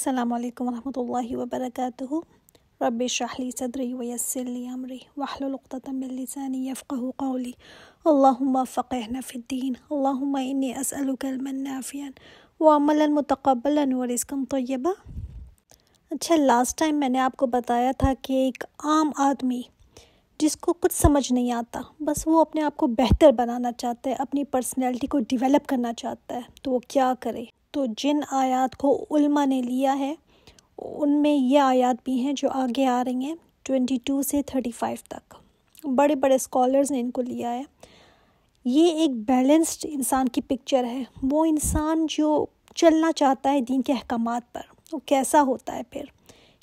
السلام علیکم ورحمۃ اللہ وبرکاتہ۔ رب اشرح لی صدری ویسر لی امری واحلل عقدۃ من لسانی یفقہوا قولی۔ اللہم فقہنا فی الدین، اللہم انی اسألک علما نافعا وعملا متقبلا ورزقا طیبا۔ اچھا، لاسٹ ٹائم میں نے آپ کو بتایا تھا کہ ایک عام آدمی جس کو کچھ سمجھ نہیں آتا، بس وہ اپنے آپ کو بہتر بنانا چاہتا ہے، اپنی پرسنالٹی کو ڈیولپ کرنا چاہتا ہے، تو وہ کیا کرے؟ تو جن آیات کو علماء نے لیا ہے ان میں یہ آیات بھی ہیں جو آگے آ رہی ہیں 22 سے 35 تک۔ بڑے بڑے اسکالرز نے ان کو لیا ہے۔ یہ ایک بیلنسڈ انسان کی پکچر ہے۔ وہ انسان جو چلنا چاہتا ہے دین کے احکامات پر، وہ کیسا ہوتا ہے پھر؟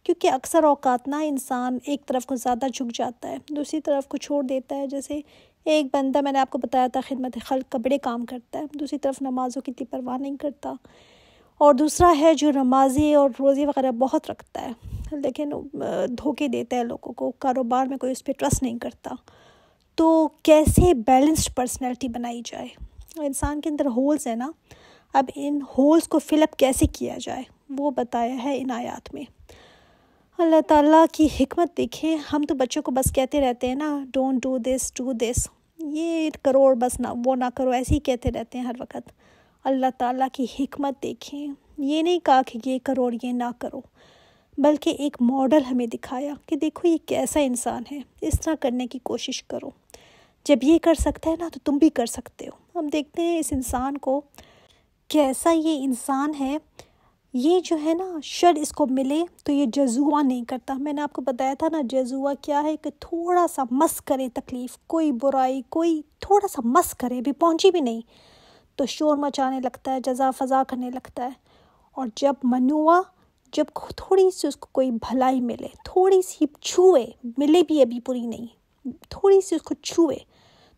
کیونکہ اکثر اوقات نا انسان ایک طرف کو زیادہ جھک جاتا ہے، دوسری طرف کو چھوڑ دیتا ہے۔ جیسے ایک بندہ، میں نے آپ کو بتایا تھا، خدمت خلق کا بڑے کام کرتا ہے، دوسری طرف نمازوں کی اتنی پرواہ نہیں کرتا، اور دوسرا ہے جو نمازی اور روزی وغیرہ بہت رکھتا ہے لیکن دھوکے دیتا ہے لوگوں کو، کاروبار میں کوئی اس پہ ٹرسٹ نہیں کرتا۔ تو کیسے بیلنسڈ پرسنالٹی بنائی جائے؟ انسان کے اندر ہولز ہیں نا، اب ان ہولز کو فل اپ کیسے کیا جائے وہ بتایا ہے ان آیات میں۔ اللہ تعالیٰ کی حکمت دیکھیں، ہم تو بچوں کو بس کہتے رہتے ہیں نا، don't do this do this, یہ کرو بس نہ وہ نہ کرو، ایسے ہی کہتے رہتے ہیں ہر وقت۔ اللہ تعالیٰ کی حکمت دیکھیں، یہ نہیں کہا کہ یہ کرو اور یہ نہ کرو، بلکہ ایک ماڈل ہمیں دکھایا کہ دیکھو یہ کیسا انسان ہے، اس طرح کرنے کی کوشش کرو، جب یہ کر سکتا ہے نا تو تم بھی کر سکتے ہو۔ ہم دیکھتے ہیں اس انسان کو، کیسا یہ انسان ہے۔ یہ جو ہے نا، شر اس کو ملے تو یہ جزوہ نہیں کرتا۔ میں نے آپ کو بتایا تھا نا، جزوہ کیا ہے کہ تھوڑا سا مس کرے تکلیف، کوئی برائی، کوئی تھوڑا سا مس کرے، بھی پہنچی بھی نہیں تو شور مچانے لگتا ہے، جزا فضا کرنے لگتا ہے۔ اور جب منوع، جب تھوڑی سی اس کو کوئی بھلائی ملے، تھوڑی سی چھوئے، ملے بھی ابھی پوری نہیں، تھوڑی سی اس کو چھوئے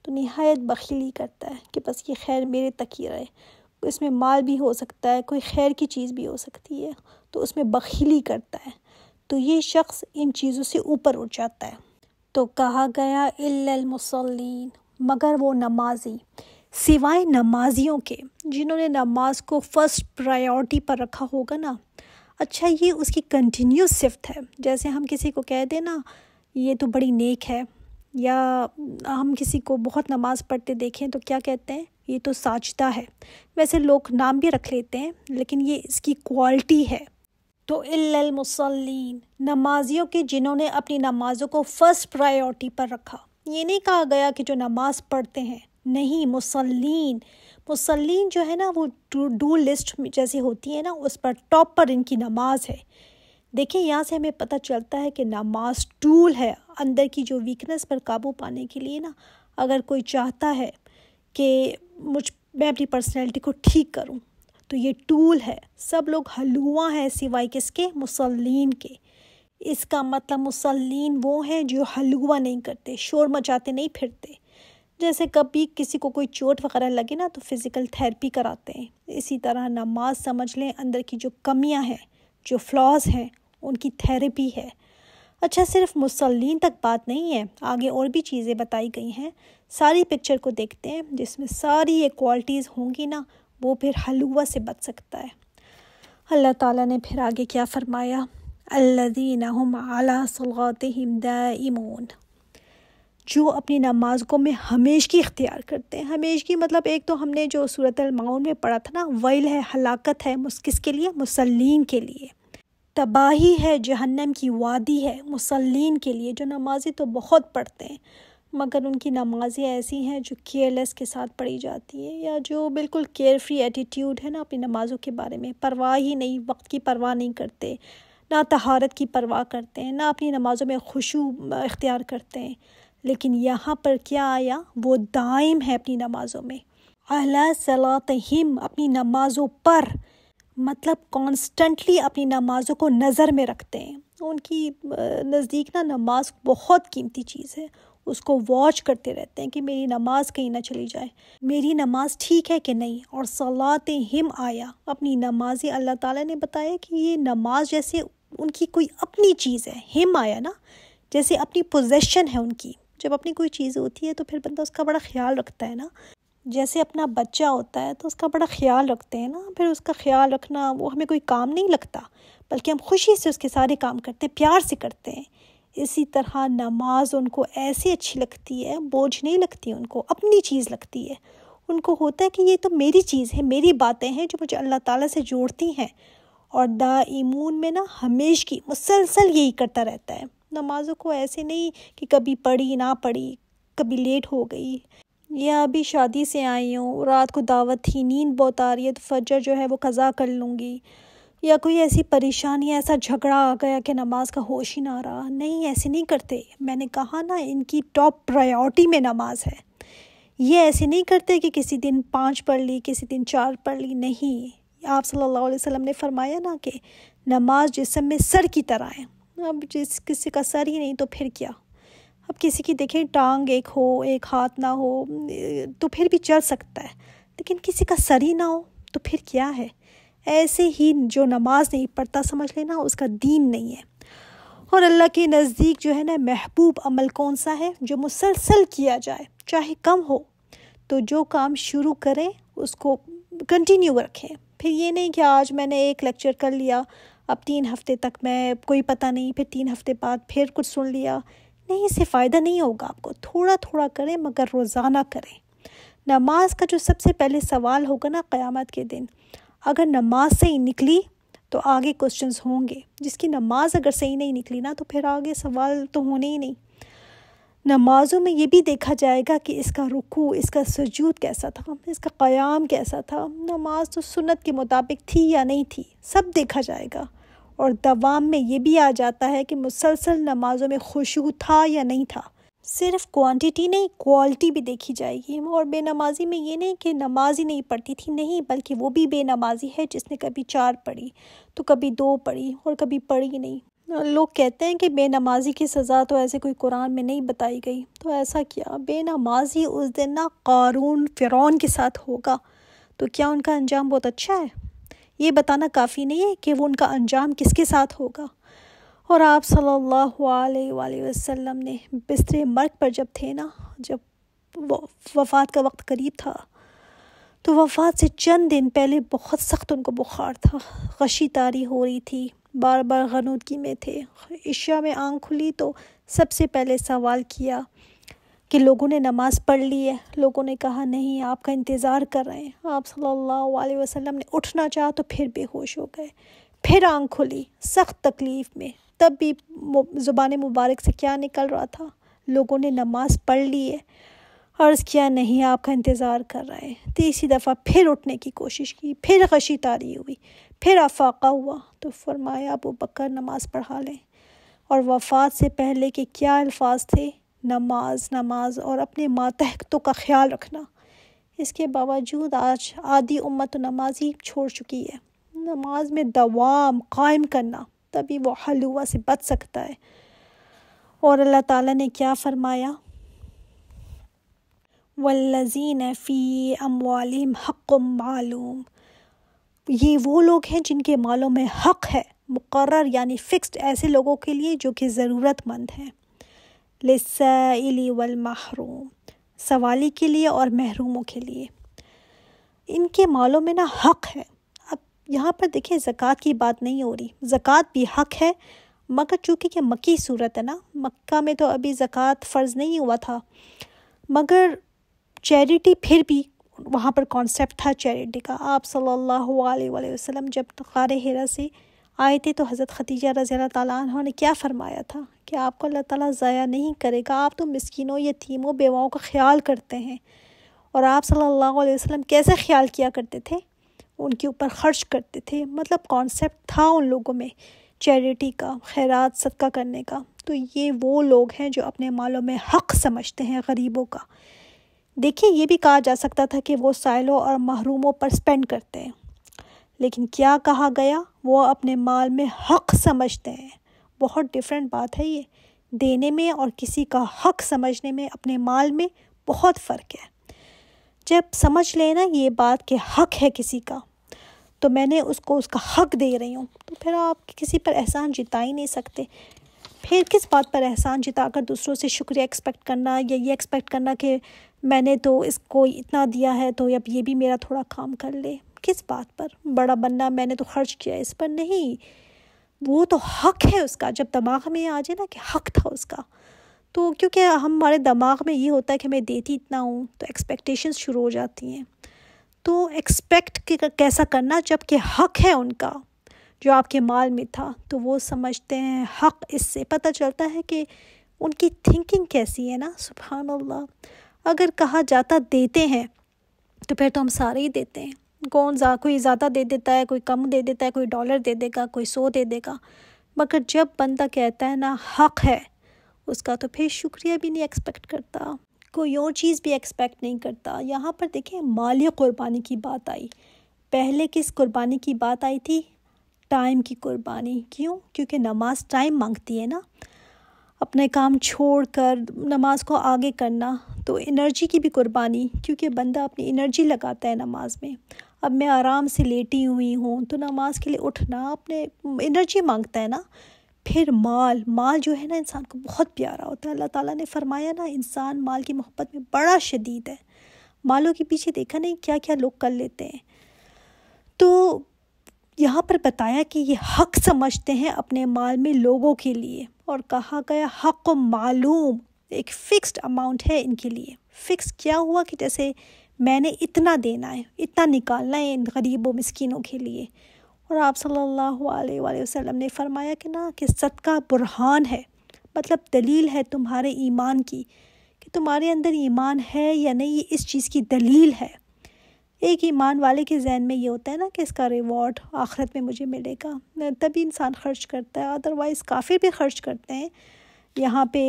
تو نہایت بخیلی کرتا ہے کہ بس یہ خیر میرے تک ہی رہے۔ اس میں مال بھی ہو سکتا ہے، کوئی خیر کی چیز بھی ہو سکتی ہے، تو اس میں بخیلی کرتا ہے، تو یہ شخص ان چیزوں سے اوپر اٹھ جاتا ہے۔ تو کہا گیا الا المصلین، مگر وہ نمازی، سوائے نمازیوں کے جنہوں نے نماز کو فرسٹ پرائیورٹی پر رکھا ہوگا نا۔ اچھا، یہ اس کی کنٹینیوس صفت ہے۔ جیسے ہم کسی کو کہہ دیں نا یہ تو بڑی نیک ہے، یا ہم کسی کو بہت نماز پڑھتے دیکھیں تو کیا کہتے ہیں؟ یہ تو ساجدہ ہے۔ ویسے لوگ نام بھی رکھ لیتے ہیں لیکن یہ اس کی کوالٹی ہے۔ تو الا المصلین، نمازیوں کے جنہوں نے اپنی نمازوں کو فرسٹ پرائیورٹی پر رکھا۔ یہ نہیں کہا گیا کہ جو نماز پڑھتے ہیں، نہیں، مصلین جو ہے نا وہ ڈو لسٹ جیسی ہوتی ہے نا، اس پر ٹاپ پر ان کی نماز ہے۔ دیکھیں یہاں سے ہمیں پتہ چلتا ہے کہ نماز ٹول ہے اندر کی جو ویکنس پر قابو پانے کے لیے نا۔ اگر کوئی چاہتا ہے کہ میں اپنی پرسنالٹی کو ٹھیک کروں تو یہ ٹول ہے۔ سب لوگ ہلوا ہیں سوائے کس کے؟ مصلین کے۔ اس کا مطلب مصلین وہ ہیں جو ہلوا نہیں کرتے، شور مچاتے نہیں پھرتے۔ جیسے کبھی کسی کو کوئی چوٹ وغیرہ لگے نا تو فزیکل تھیراپی کراتے ہیں، اسی طرح نماز سمجھ لیں اندر کی جو کمیاں ہیں، جو فلاز ہیں، ان کی تھیراپی ہے۔ اچھا، صرف مصلین تک بات نہیں ہے، آگے اور بھی چیزیں بتائی گئی ہیں۔ ساری پکچر کو دیکھتے ہیں، جس میں ساری یہ کوالٹیز ہوں گی نا، وہ پھر حلوہ سے بچ سکتا ہے۔ اللہ تعالیٰ نے پھر آگے کیا فرمایا؟ الذین هم علی صلاتہم دائمون، جو اپنی نمازوں میں ہمیشگی اختیار کرتے ہیں۔ ہمیشگی مطلب ایک تو ہم نے جو سورۃ المعون میں پڑھا تھا نا، ویل ہے، ہلاکت ہے، کس کے لیے؟ مصلین کے لیے۔ تباہی ہے، جہنم کی وادی ہے مصلین کے لیے۔ جو نمازی تو بہت پڑھتے ہیں مگر ان کی نمازیں ایسی ہیں جو کیئرلیس کے ساتھ پڑھی جاتی ہیں، یا جو بالکل کیئر فری ایٹیٹیوڈ ہے نا اپنی نمازوں کے بارے میں، پرواہ ہی نہیں، وقت کی پرواہ نہیں کرتے، نہ طہارت کی پرواہ کرتے ہیں، نہ اپنی نمازوں میں خشوع اختیار کرتے ہیں۔ لیکن یہاں پر کیا آیا؟ وہ دائم ہے اپنی نمازوں میں، علی صلاتہم، اپنی نمازوں پر، مطلب کانسٹنٹلی اپنی نمازوں کو نظر میں رکھتے ہیں۔ ان کی نزدیک نا نماز بہت قیمتی چیز ہے، اس کو واچ کرتے رہتے ہیں کہ میری نماز کہیں نہ چلی جائے، میری نماز ٹھیک ہے کہ نہیں۔ اور صلاتہم آیا، اپنی نمازیں، اللہ تعالیٰ نے بتایا کہ یہ نماز جیسے ان کی کوئی اپنی چیز ہے، ہم آیا نا، جیسے اپنی پوزیشن ہے ان کی۔ جب اپنی کوئی چیز ہوتی ہے تو پھر بندہ اس کا بڑا خیال رکھتا ہے نا، جیسے اپنا بچہ ہوتا ہے تو اس کا بڑا خیال رکھتے ہیں نا، پھر اس کا خیال رکھنا وہ ہمیں کوئی کام نہیں لگتا، بلکہ ہم خوشی سے اس کے سارے کام کرتے ہیں، پیار سے کرتے ہیں۔ اسی طرح نماز ان کو ایسی اچھی لگتی ہے، بوجھ نہیں لگتی، ان کو اپنی چیز لگتی ہے۔ ان کو ہوتا ہے کہ یہ تو میری چیز ہے، میری باتیں ہیں جو مجھے اللہ تعالیٰ سے جوڑتی ہیں۔ اور دائمون میں نا ہمیشہ مسلسل یہی کرتا رہتا ہے۔ نمازوں کو ایسے نہیں کہ کبھی پڑھی نہ پڑھی، کبھی لیٹ ہو گئی، یا ابھی شادی سے آئی ہوں، رات کو دعوت تھی، نیند بہت آ رہی ہے تو فجر جو ہے وہ قضا کر لوں گی، یا کوئی ایسی پریشانی، ایسا جھگڑا آ گیا کہ نماز کا ہوش ہی نہ رہا۔ نہیں، ایسے نہیں کرتے۔ میں نے کہا نا، ان کی ٹاپ پرائیورٹی میں نماز ہے۔ یہ ایسے نہیں کرتے کہ کسی دن 5 پڑھ لی، کسی دن 4 پڑھ لی، نہیں۔ آپ صلی اللہ علیہ وسلم نے فرمایا نا کہ نماز جسم میں سر کی طرح ہے۔ اب کسی کا سر ہی نہیں تو پھر کیا؟ اب کسی کی دیکھیں ٹانگ ایک ہو، ایک ہاتھ نہ ہو تو پھر بھی چل سکتا ہے، لیکن کسی کا سر ہی نہ ہو تو پھر کیا ہے؟ ایسے ہی جو نماز نہیں پڑھتا، سمجھ لینا اس کا دین نہیں ہے۔ اور اللہ کے نزدیک جو ہے نا محبوب عمل کون سا ہے؟ جو مسلسل کیا جائے، چاہے کم ہو تو جو کام شروع کریں اس کو کنٹینیو رکھیں۔ پھر یہ نہیں کہ آج میں نے ایک لیکچر کر لیا، اب 3 ہفتے تک میں کوئی پتہ نہیں، پھر 3 ہفتے بعد پھر کچھ سن لیا۔ نہیں، اس سے فائدہ نہیں ہوگا آپ کو۔ تھوڑا تھوڑا کریں مگر روزانہ کریں۔ نماز کا جو سب سے پہلے سوال ہوگا نا قیامت کے دن، اگر نماز صحیح نکلی تو آگے کوسچنز ہوں گے۔ جس کی نماز اگر صحیح نہیں نکلی نا تو پھر آگے سوال تو ہونے ہی نہیں۔ نمازوں میں یہ بھی دیکھا جائے گا کہ اس کا رکوع، اس کا سجود کیسا تھا، اس کا قیام کیسا تھا، نماز تو سنت کے مطابق تھی یا نہیں تھی، سب دیکھا جائے گا۔ اور دوام میں یہ بھی آ جاتا ہے کہ مسلسل نمازوں میں خشوع تھا یا نہیں تھا۔ صرف کوانٹیٹی نہیں، کوالٹی بھی دیکھی جائے گی۔ اور بے نمازی میں یہ نہیں کہ نماز ہی نہیں پڑھتی تھی، نہیں، بلکہ وہ بھی بے نمازی ہے جس نے کبھی 4 پڑھی تو کبھی 2 پڑھی اور کبھی پڑھی نہیں۔ لوگ کہتے ہیں کہ بے نمازی کی سزا تو ایسے کوئی قرآن میں نہیں بتائی گئی، تو ایسا کیا؟ بے نمازی اس دن نا قارون، فرعون کے ساتھ ہوگا، تو کیا ان کا انجام بہت اچھا ہے؟ یہ بتانا کافی نہیں ہے کہ وہ ان کا انجام کس کے ساتھ ہوگا۔ اور آپ صلی اللہ علیہ وآلہ وسلم نے بستر مرگ پر جب تھے نا، جب وفات کا وقت قریب تھا، تو وفات سے چند دن پہلے بہت سخت ان کو بخار تھا، غشی طاری ہو رہی تھی، بار بار غنودگی میں تھے۔ عشاء میں آنکھ کھلی تو سب سے پہلے سوال کیا کہ لوگوں نے نماز پڑھ لی ہے؟ لوگوں نے کہا نہیں، آپ کا انتظار کر رہے ہیں۔ آپ صلی اللہ علیہ وسلم نے اٹھنا چاہا تو پھر بے ہوش ہو گئے۔ پھر آنکھ کھلی، سخت تکلیف میں، تب بھی زبان مبارک سے کیا نکل رہا تھا؟ لوگوں نے نماز پڑھ لی ہے۔ عرض کیا نہیں، آپ کا انتظار کر رہے ہیں۔ تیسری دفعہ پھر اٹھنے کی کوشش کی، پھر غشی طاری ہوئی، پھر افاقہ ہوا، تو فرمایا ابو بکر نماز پڑھا لیں۔ اور وفات سے پہلے کے کیا الفاظ تھے؟ نماز، نماز، اور اپنے ماتحتوں کا خیال رکھنا۔ اس کے باوجود آج آدھی امت نمازی چھوڑ چکی ہے۔ نماز میں دوام قائم کرنا، تبھی وہ حلوہ سے بچ سکتا ہے۔ اور اللہ تعالیٰ نے کیا فرمایا؟ والذین فی اموالہم حق معلوم، یہ وہ لوگ ہیں جن کے مالوں میں حق ہے، مقرر یعنی فکسڈ، ایسے لوگوں کے لیے جو کہ ضرورت مند ہیں۔ للسائل والمحروم، سوالی کے لیے اور محروموں کے لیے، ان کے مالوں میں نا حق ہے۔ اب یہاں پر دیکھیں زکوٰۃ کی بات نہیں ہو رہی، زکوٰۃ بھی حق ہے، مگر چونکہ یہ مکی صورت ہے نا، مکہ میں تو ابھی زکوٰۃ فرض نہیں ہوا تھا، مگر چیریٹی پھر بھی وہاں پر کانسیپٹ تھا چیریٹی کا۔ آپ صلی اللہ علیہ وآلہ وسلم جب غار حرا سے آئے تھے تو حضرت خدیجہ رضی اللہ تعالیٰ عنہ نے کیا فرمایا تھا کہ آپ کو اللہ تعالیٰ ضائع نہیں کرے گا، آپ تو مسکینوں، یتیموں، بیواؤں کا خیال کرتے ہیں۔ اور آپ صلی اللہ علیہ وسلم کیسے خیال کیا کرتے تھے؟ ان کے اوپر خرچ کرتے تھے، مطلب کانسیپٹ تھا ان لوگوں میں چیریٹی کا، خیرات صدقہ کرنے کا۔ تو یہ وہ لوگ ہیں جو اپنے مالوں میں حق سمجھتے ہیں غریبوں کا۔ دیکھیں، یہ بھی کہا جا سکتا تھا کہ وہ سائلوں اور محروموں پر سپینڈ کرتے ہیں، لیکن کیا کہا گیا؟ وہ اپنے مال میں حق سمجھتے ہیں۔ بہت ڈیفرنٹ بات ہے یہ، دینے میں اور کسی کا حق سمجھنے میں، اپنے مال میں بہت فرق ہے۔ جب سمجھ لیں نا یہ بات کہ حق ہے کسی کا، تو میں نے اس کو اس کا حق دے رہی ہوں، تو پھر آپ کسی پر احسان جتا ہی نہیں سکتے۔ پھر کس بات پر احسان جتا کر دوسروں سے شکریہ ایکسپیکٹ کرنا، یا یہ ایکسپیکٹ کرنا کہ میں نے تو اس کو اتنا دیا ہے تو اب یہ بھی میرا تھوڑا کام کر لے؟ کس بات پر؟ بڑا بننا، میں نے تو خرچ کیا، اس پر نہیں۔ وہ تو حق ہے اس کا. جب دماغ میں آ جائے نا کہ حق تھا اس کا، تو کیونکہ ہمارے دماغ میں یہ ہوتا ہے کہ میں دیتی اتنا ہوں تو ایکسپیکٹیشنز شروع ہو جاتی ہیں. تو ایکسپیکٹ کیسا کرنا جب کہ حق ہے ان کا جو آپ کے مال میں تھا. تو وہ سمجھتے ہیں حق. اس سے پتہ چلتا ہے کہ ان کی تھنکنگ کیسی ہے نا. سبحان اللہ. اگر کہا جاتا دیتے ہیں تو پھر تو ہم سارے ہی دیتے ہیں. کوئی زیادہ دے دیتا ہے، کوئی کم دے دیتا ہے، کوئی $1 دے دے گا، کوئی 100 دے دے گا. مگر جب بندہ کہتا ہے نا حق ہے اس کا، تو پھر شکریہ بھی نہیں ایکسپیکٹ کرتا، کوئی اور چیز بھی ایکسپیکٹ نہیں کرتا. یہاں پر دیکھیں مالی قربانی کی بات آئی. پہلے کس قربانی کی بات آئی تھی؟ ٹائم کی قربانی. کیوں؟ کیونکہ نماز ٹائم مانگتی ہے نا. اپنے کام چھوڑ کر نماز کو آگے کرنا. تو انرجی کی بھی قربانی، کیونکہ بندہ اپنی انرجی لگاتا ہے نماز میں. اب میں آرام سے لیٹی ہوئی ہوں تو نماز کے لیے اٹھنا اپنے انرجی مانگتا ہے نا. پھر مال جو ہے نا انسان کو بہت پیارا ہوتا ہے. اللہ تعالیٰ نے فرمایا نا انسان مال کی محبت میں بڑا شدید ہے. مالوں کے پیچھے دیکھا نہیں کیا کیا لوگ کر لیتے ہیں. تو یہاں پر بتایا کہ یہ حق سمجھتے ہیں اپنے مال میں لوگوں کے لیے، اور کہا گیا حق و معلوم، ایک فکسڈ اماؤنٹ ہے ان کے لیے. فکس کیا ہوا کہ جیسے میں نے اتنا دینا ہے، اتنا نکالنا ہے ان غریب و مسکینوں کے لیے. اور آپ صلی اللہ علیہ وآلہ وسلم نے فرمایا کہ نا کہ صدقہ برہان ہے، مطلب دلیل ہے تمہارے ایمان کی کہ تمہارے اندر ایمان ہے یا نہیں. یہ اس چیز کی دلیل ہے. ایک ایمان والے کے ذہن میں یہ ہوتا ہے نا کہ اس کا ریوارڈ آخرت میں مجھے ملے گا، تبھی انسان خرچ کرتا ہے. ادروائز کافر بھی خرچ کرتے ہیں یہاں پہ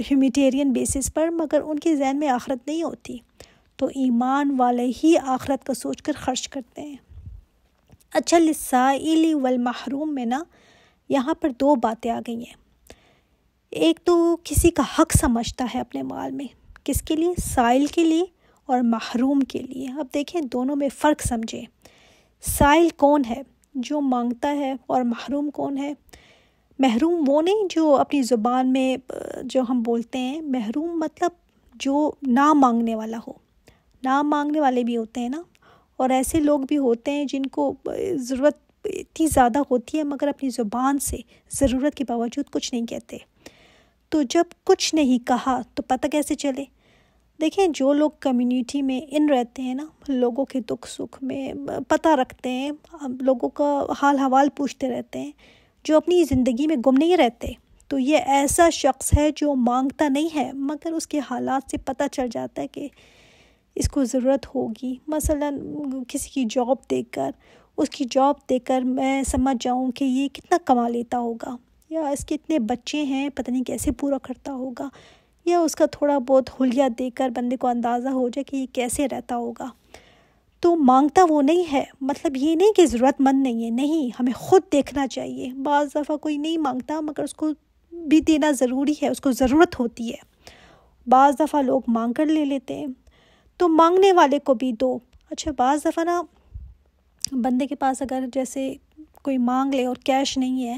ہیومیٹیرین بیسس پر، مگر ان کے ذہن میں آخرت نہیں ہوتی. تو ایمان والے ہی آخرت کا سوچ کر خرچ کرتے ہیں. اچھا، للسائل والمحروم میں نا یہاں پر 2 باتیں آ گئی ہیں. ایک تو کسی کا حق سمجھتا ہے اپنے مال میں، کس کے لیے؟ سائل کے لیے اور محروم کے لیے. اب دیکھیں دونوں میں فرق سمجھیں. سائل کون ہے؟ جو مانگتا ہے. اور محروم کون ہے؟ محروم وہ نہیں جو اپنی زبان میں جو ہم بولتے ہیں. محروم مطلب جو نہ مانگنے والا ہو. نہ مانگنے والے بھی ہوتے ہیں نا، اور ایسے لوگ بھی ہوتے ہیں جن کو ضرورت اتنی زیادہ ہوتی ہے مگر اپنی زبان سے ضرورت کے باوجود کچھ نہیں کہتے. تو جب کچھ نہیں کہا تو پتہ کیسے چلے؟ دیکھیں جو لوگ کمیونٹی میں رہتے ہیں نا، لوگوں کے دکھ سکھ میں پتہ رکھتے ہیں، لوگوں کا حال حوال پوچھتے رہتے ہیں، جو اپنی زندگی میں گم نہیں رہتے، تو یہ ایسا شخص ہے جو مانگتا نہیں ہے مگر اس کے حالات سے پتہ چل جاتا ہے کہ اس کو ضرورت ہوگی. مثلا کسی کی جاب دیکھ کر، اس کی جاب دیکھ کر میں سمجھ جاؤں کہ یہ کتنا کما لیتا ہوگا، یا اس کے اتنے بچے ہیں پتہ نہیں کیسے پورا کرتا ہوگا، یا اس کا تھوڑا بہت حلیہ دیکھ کر بندے کو اندازہ ہو جائے کہ یہ کیسے رہتا ہوگا. تو مانگتا وہ نہیں ہے، مطلب یہ نہیں کہ ضرورت مند نہیں ہے، نہیں، ہمیں خود دیکھنا چاہیے. بعض دفعہ کوئی نہیں مانگتا مگر اس کو بھی دینا ضروری ہے، اس کو ضرورت ہوتی ہے. بعض دفعہ لوگ مانگ کر لے لیتے ہیں، تو مانگنے والے کو بھی دو. اچھا، بعض دفعہ نا بندے کے پاس اگر جیسے کوئی مانگ لے اور کیش نہیں ہے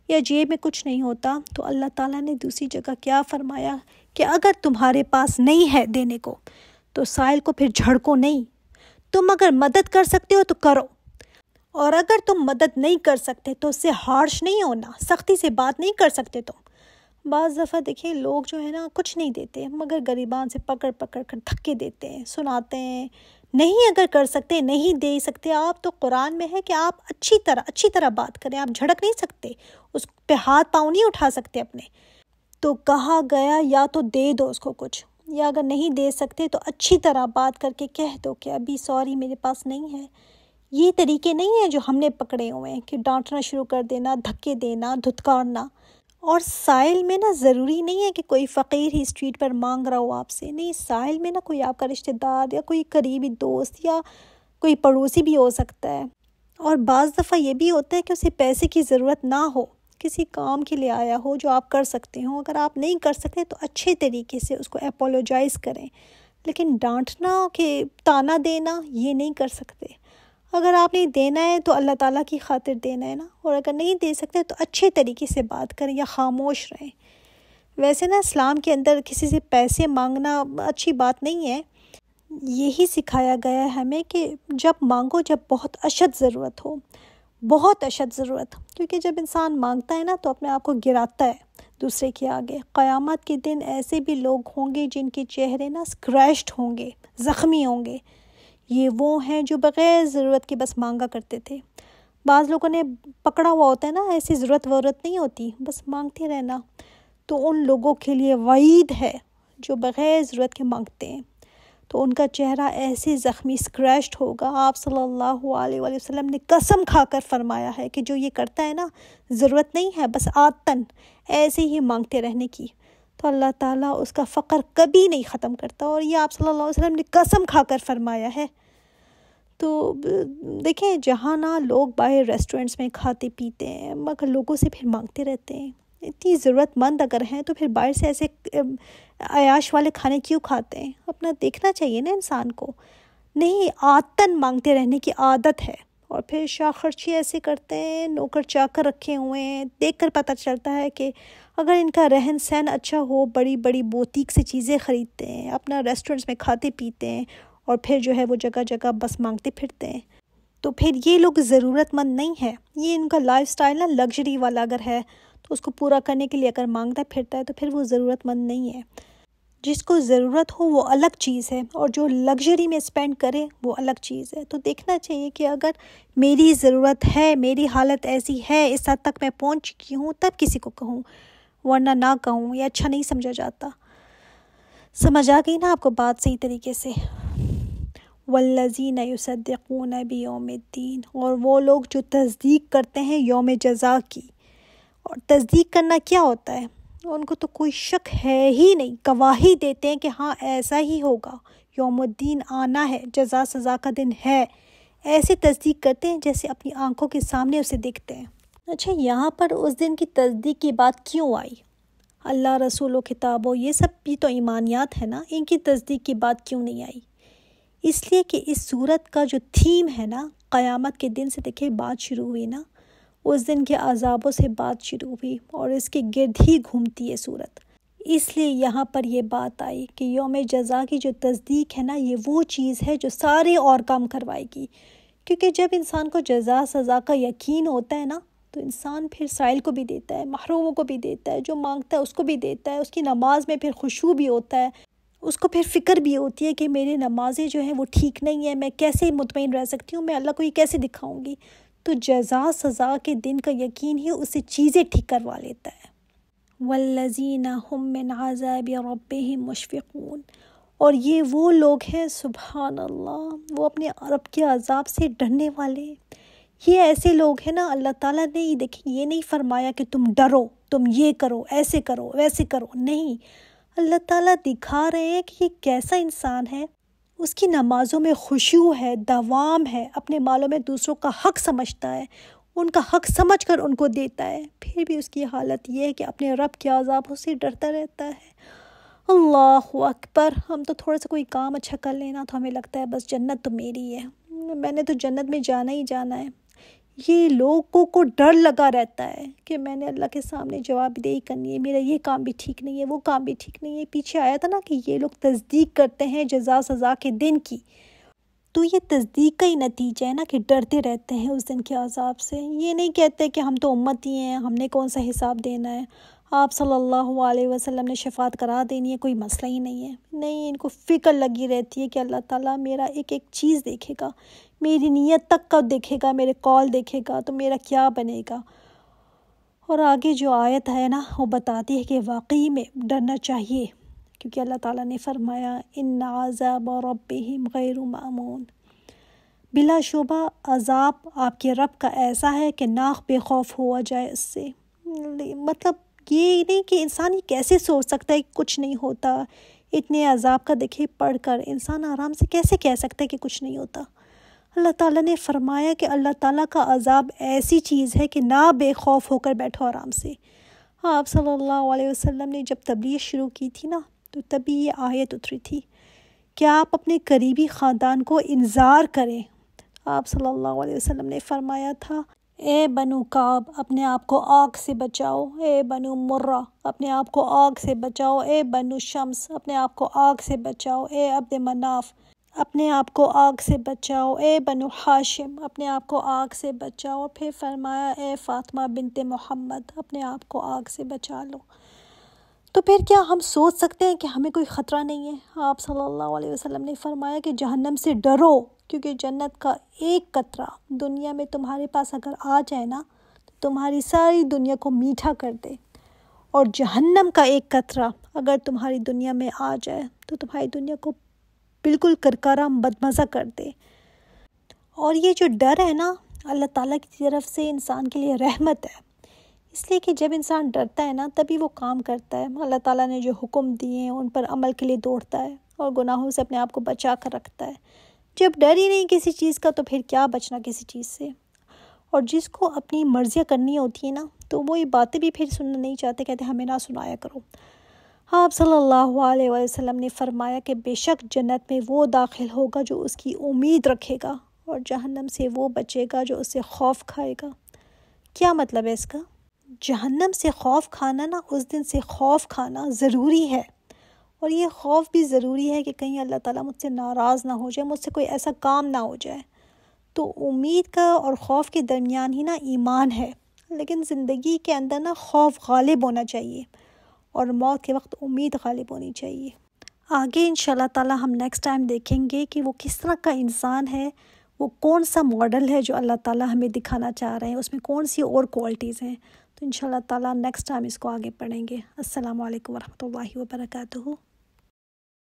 یا جیب میں کچھ نہیں ہوتا، تو اللہ تعالیٰ نے دوسری جگہ کیا فرمایا کہ اگر تمہارے پاس نہیں ہے دینے کو تو سائل کو پھر جھڑکو نہیں. تم اگر مدد کر سکتے ہو تو کرو، اور اگر تم مدد نہیں کر سکتے تو اس سے ہارش نہیں ہونا، سختی سے بات نہیں کر سکتے تم. بعض دفعہ دیکھیں لوگ جو ہے نا کچھ نہیں دیتے مگر غریبان سے پکڑ کر دھکے دیتے ہیں، سناتے ہیں. نہیں اگر کر سکتے، نہیں دے سکتے آپ، تو قرآن میں ہے کہ آپ اچھی طرح بات کریں. آپ جھڑک نہیں سکتے، اس پہ ہاتھ پاؤں نہیں اٹھا سکتے اپنے. تو کہا گیا یا تو دے دو اس کو کچھ، یا اگر نہیں دے سکتے تو اچھی طرح بات کر کے کہہ دو کہ ابھی سوری میرے پاس نہیں ہے. یہ طریقے نہیں ہیں جو ہم نے پکڑے ہوئے ہیں کہ ڈانٹنا شروع کر دینا، دھکے دینا، دھتکارنا. اور سائل میں نا ضروری نہیں ہے کہ کوئی فقیر ہی اسٹریٹ پر مانگ رہا ہو آپ سے. نہیں، سائل میں نا کوئی آپ کا رشتہ دار یا کوئی قریبی دوست یا کوئی پڑوسی بھی ہو سکتا ہے. اور بعض دفعہ یہ بھی ہوتا ہے کہ اسے پیسے کی ضرورت نہ ہو، کسی کام کے لیے آیا ہو جو آپ کر سکتے ہو. اگر آپ نہیں کر سکتے تو اچھے طریقے سے اس کو اپولوجائز کریں، لیکن ڈانٹنا کہ تانا دینا یہ نہیں کر سکتے. اگر آپ نے دینا ہے تو اللہ تعالیٰ کی خاطر دینا ہے نا، اور اگر نہیں دے سکتے تو اچھے طریقے سے بات کریں یا خاموش رہیں. ویسے نا اسلام کے اندر کسی سے پیسے مانگنا اچھی بات نہیں ہے. یہی سکھایا گیا ہے ہمیں کہ جب مانگو جب بہت اشد ضرورت ہو. بہت اشد ضرورت، کیونکہ جب انسان مانگتا ہے نا تو اپنے آپ کو گراتا ہے دوسرے کے آگے۔ قیامت کے دن ایسے بھی لوگ ہوں گے جن کے چہرے نا اسکریچڈ ہوں گے، زخمی ہوں گے۔ یہ وہ ہیں جو بغیر ضرورت کے بس مانگا کرتے تھے۔ بعض لوگوں نے پکڑا ہوا ہوتا ہے نا، ایسی ضرورت نہیں ہوتی، بس مانگتے رہنا، تو ان لوگوں کے لیے وعید ہے جو بغیر ضرورت کے مانگتے ہیں، تو ان کا چہرہ ایسے زخمی اسکریچڈ ہوگا۔ آپ صلی اللہ علیہ وآلہ وسلم نے قسم کھا کر فرمایا ہے کہ جو یہ کرتا ہے نا، ضرورت نہیں ہے، بس عادتاً ایسے ہی مانگتے رہنے کی، تو اللہ تعالیٰ اس کا فقر کبھی نہیں ختم کرتا، اور یہ آپ صلی اللہ علیہ وسلم نے قسم کھا کر فرمایا ہے۔ تو دیکھیں، جہاں نا لوگ باہر ریسٹورنٹس میں کھاتے پیتے ہیں مگر لوگوں سے پھر مانگتے رہتے ہیں، اتنی ضرورت مند اگر ہیں تو پھر باہر سے ایسے عیاش والے کھانے کیوں کھاتے ہیں؟ اپنا دیکھنا چاہیے نا انسان کو، نہیں عادتاً مانگتے رہنے کی عادت ہے، اور پھر شاہ خرچی ایسے کرتے ہیں، نوکر چاکر رکھے ہوئے ہیں، دیکھ کر پتہ چلتا ہے کہ اگر ان کا رہن سہن اچھا ہو، بڑی بڑی بوتیک سے چیزیں خریدتے ہیں، اپنا ریسٹورنٹس میں کھاتے پیتے ہیں، اور پھر جو ہے وہ جگہ جگہ بس مانگتے پھرتے ہیں، تو پھر یہ لوگ ضرورت مند نہیں ہے۔ یہ ان کا لائف سٹائل نا لگژری والا اگر ہے تو اس کو پورا کرنے کے لیے اگر مانگتا پھرتا ہے تو پھر وہ ضرورت مند نہیں ہے۔ جس کو ضرورت ہو وہ الگ چیز ہے، اور جو لگژری میں اسپینڈ کرے وہ الگ چیز ہے۔ تو دیکھنا چاہیے کہ اگر میری ضرورت ہے، میری حالت ایسی ہے، اس حد تک میں پہنچ چکی ہوں، تب کسی کو کہوں، ورنہ نہ کہوں، یہ اچھا نہیں سمجھا جاتا۔ سمجھ آ گئی نا آپ کو بات صحیح طریقے سے؟ والذین یصدقون بیوم الدین، اور وہ لوگ جو تصدیق کرتے ہیں یوم جزا کی۔ اور تصدیق کرنا کیا ہوتا ہے؟ ان کو تو کوئی شک ہے ہی نہیں، گواہی دیتے ہیں کہ ہاں ایسا ہی ہوگا، یوم الدین آنا ہے، جزا سزا کا دن ہے، ایسے تصدیق کرتے ہیں جیسے اپنی آنکھوں کے سامنے اسے دیکھتے ہیں۔ اچھا، یہاں پر اس دن کی تصدیق کی بات کیوں آئی؟ اللہ، رسول و کتاب و یہ سب بھی تو ایمانیات ہے نا، ان کی تصدیق کی بات کیوں نہیں آئی؟ اس لیے کہ اس صورت کا جو تھیم ہے نا، قیامت کے دن سے دیکھیں بات شروع ہوئی نا، اس دن کے عذابوں سے بات شروع ہوئی، اور اس کے گرد ہی گھومتی ہے صورت۔ اس لیے یہاں پر یہ بات آئی کہ یوم جزا کی جو تصدیق ہے نا، یہ وہ چیز ہے جو سارے اور کام کروائے گی، کیونکہ جب انسان کو جزا سزا کا یقین ہوتا ہے نا، تو انسان پھر سائل کو بھی دیتا ہے، محروموں کو بھی دیتا ہے، جو مانگتا ہے اس کو بھی دیتا ہے، اس کی نماز میں پھر خشوع بھی ہوتا ہے، اس کو پھر فکر بھی ہوتی ہے کہ میری نمازیں جو ہیں وہ ٹھیک نہیں ہیں، میں کیسے مطمئن رہ سکتی ہوں، میں اللہ کو یہ کیسے دکھاؤں گی؟ تو جزا سزا کے دن کا یقین ہی اس سے چیزیں ٹھیک کروا لیتا ہے۔ والذین هم من عذاب ربهم مشفقون، اور یہ وہ لوگ ہیں، سبحان اللہ، وہ اپنے رب کے عذاب سے ڈرنے والے۔ یہ ایسے لوگ ہیں نا، اللہ تعالیٰ نے دیکھیں یہ نہیں فرمایا کہ تم ڈرو، تم یہ کرو، ایسے کرو، ویسے کرو، نہیں، اللہ تعالیٰ دکھا رہے ہیں کہ یہ کیسا انسان ہے، اس کی نمازوں میں خشوع ہے، دوام ہے، اپنے مالوں میں دوسروں کا حق سمجھتا ہے، ان کا حق سمجھ کر ان کو دیتا ہے، پھر بھی اس کی حالت یہ ہے کہ اپنے رب کے عذابوں سے ڈرتا رہتا ہے۔ اللہ اکبر! ہم تو تھوڑا سا کوئی کام اچھا کر لینا تو ہمیں لگتا ہے بس جنت تو میری ہے، میں نے تو جنت میں جانا ہی جانا ہے۔ یہ لوگوں کو ڈر لگا رہتا ہے کہ میں نے اللہ کے سامنے جواب دہی کرنی ہے، میرا یہ کام بھی ٹھیک نہیں ہے، وہ کام بھی ٹھیک نہیں ہے۔ پیچھے آیا تھا نا کہ یہ لوگ تصدیق کرتے ہیں جزا سزا کے دن کی، تو یہ تصدیق کا ہی نتیجہ ہے نا کہ ڈرتے رہتے ہیں اس دن کے عذاب سے۔ یہ نہیں کہتے کہ ہم تو امتی ہیں، ہم نے کون سا حساب دینا ہے، آپ صلی اللہ علیہ وسلم نے شفاعت کرا دینی ہے، کوئی مسئلہ ہی نہیں ہے۔ نہیں، ان کو فکر لگی رہتی ہے کہ اللہ تعالیٰ میرا ایک ایک چیز دیکھے گا، میری نیت تک کا دیکھے گا، میرے قول دیکھے گا، تو میرا کیا بنے گا۔ اور آگے جو آیت ہے نا، وہ بتاتی ہے کہ واقعی میں ڈرنا چاہیے، کیونکہ اللہ تعالیٰ نے فرمایا ان عذاب ربہم غیر مأمون، بلا شبہ عذاب آپ کے رب کا ایسا ہے کہ ناک بے خوف ہوا جائے اس سے۔ مطلب یہ نہیں کہ انسان ہی کیسے سوچ سکتا ہے کہ کچھ نہیں ہوتا، اتنے عذاب کا دیکھے پڑھ کر انسان آرام سے کیسے کہہ سکتا ہے کہ کچھ نہیں ہوتا۔ اللہ تعالیٰ نے فرمایا کہ اللہ تعالیٰ کا عذاب ایسی چیز ہے کہ نہ بے خوف ہو کر بیٹھو آرام سے۔ آپ صلی اللہ علیہ وسلم نے جب تبلیغ شروع کی تھی نا، تو تبھی یہ آیت اتری تھی کہ آپ اپنے قریبی خاندان کو انذار کریں۔ آپ صلی اللہ علیہ وسلم نے فرمایا تھا، اے بنو کعب اپنے آپ کو آگ سے بچاؤ، اے بنو مرہ اپنے آپ کو آگ سے بچاؤ، اے بنو شمس اپنے آپ کو آگ سے بچاؤ، اے عبد مناف اپنے آپ کو آگ سے بچاؤ اے بنو ہاشم، اپنے آپ کو آگ سے بچاؤ۔ پھر فرمایا اے فاطمہ بنت محمد، اپنے آپ کو آگ سے بچا لو۔ تو پھر کیا ہم سوچ سکتے ہیں کہ ہمیں کوئی خطرہ نہیں ہے؟ آپ صلی اللہ علیہ وسلم نے فرمایا کہ جہنم سے ڈرو، کیونکہ جنت کا ایک قطرہ دنیا میں تمہارے پاس اگر آ جائے نا تو تمہاری ساری دنیا کو میٹھا کر دے، اور جہنم کا ایک قطرہ اگر تمہاری دنیا میں آ جائے تو تمہاری دنیا کو بالکل کرکرا بدمزہ کر دے۔ اور یہ جو ڈر ہے نا، اللہ تعالیٰ کی طرف سے انسان کے لیے رحمت ہے، اس لیے کہ جب انسان ڈرتا ہے نا تبھی وہ کام کرتا ہے، اللہ تعالیٰ نے جو حکم دیے ہیں ان پر عمل کے لیے دوڑتا ہے اور گناہوں سے اپنے آپ کو بچا کر رکھتا ہے۔ جب ڈر ہی نہیں کسی چیز کا تو پھر کیا بچنا کسی چیز سے؟ اور جس کو اپنی مرضیاں کرنی ہوتی ہیں نا تو وہ یہ باتیں بھی پھر سننا نہیں چاہتے، کہتے ہمیں نہ سنایا کرو۔ آپ صلی اللہ علیہ وسلم نے فرمایا کہ بے شک جنت میں وہ داخل ہوگا جو اس کی امید رکھے گا، اور جہنم سے وہ بچے گا جو اس سے خوف کھائے گا۔ کیا مطلب ہے اس کا؟ جہنم سے خوف کھانا نا، اس دن سے خوف کھانا ضروری ہے، اور یہ خوف بھی ضروری ہے کہ کہیں اللہ تعالیٰ مجھ سے ناراض نہ ہو جائے، مجھ سے کوئی ایسا کام نہ ہو جائے۔ تو امید کا اور خوف کے درمیان ہی نا ایمان ہے، لیکن زندگی کے اندر نا خوف غالب ہونا چاہیے اور موت کے وقت امید غالب ہونی چاہیے۔ آگے انشاءاللہ تعالیٰ ہم نیکسٹ ٹائم دیکھیں گے کہ وہ کس طرح کا انسان ہے، وہ کون سا ماڈل ہے جو اللہ تعالیٰ ہمیں دکھانا چاہ رہے ہیں، اس میں کون سی اور کوالٹیز ہیں۔ تو انشاءاللہ تعالیٰ نیکسٹ ٹائم اس کو آگے پڑھیں گے۔ السلام علیکم ورحمۃ اللہ وبرکاتہ۔